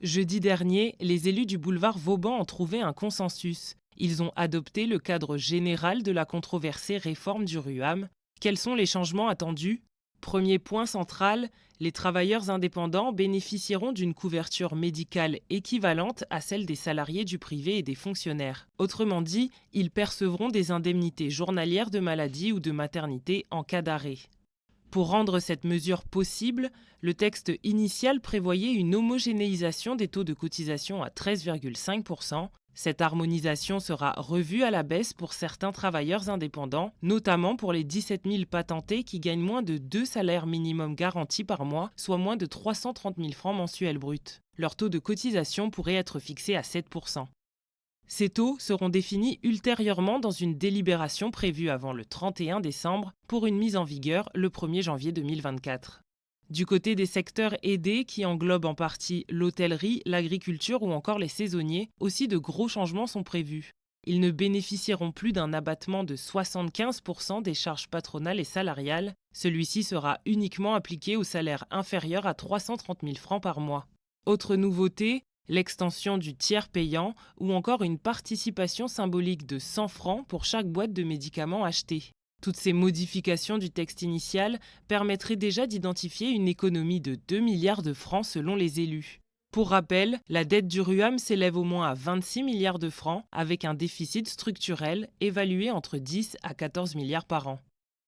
Jeudi dernier, les élus du boulevard Vauban ont trouvé un consensus. Ils ont adopté le cadre général de la controversée réforme du RUAM. Quels sont les changements attendus? Premier point central, les travailleurs indépendants bénéficieront d'une couverture médicale équivalente à celle des salariés du privé et des fonctionnaires. Autrement dit, ils percevront des indemnités journalières de maladie ou de maternité en cas d'arrêt. Pour rendre cette mesure possible, le texte initial prévoyait une homogénéisation des taux de cotisation à 13,5%. Cette harmonisation sera revue à la baisse pour certains travailleurs indépendants, notamment pour les 17 000 patentés qui gagnent moins de 2 salaires minimum garantis par mois, soit moins de 330 000 francs mensuels bruts. Leur taux de cotisation pourrait être fixé à 7%. Ces taux seront définis ultérieurement dans une délibération prévue avant le 31 décembre pour une mise en vigueur le 1er janvier 2024. Du côté des secteurs aidés qui englobent en partie l'hôtellerie, l'agriculture ou encore les saisonniers, aussi de gros changements sont prévus. Ils ne bénéficieront plus d'un abattement de 75% des charges patronales et salariales. Celui-ci sera uniquement appliqué aux salaires inférieurs à 330 000 francs par mois. Autre nouveauté, l'extension du tiers payant ou encore une participation symbolique de 100 francs pour chaque boîte de médicaments achetée. Toutes ces modifications du texte initial permettraient déjà d'identifier une économie de 2 milliards de francs selon les élus. Pour rappel, la dette du RUAM s'élève au moins à 26 milliards de francs avec un déficit structurel évalué entre 10 à 14 milliards par an.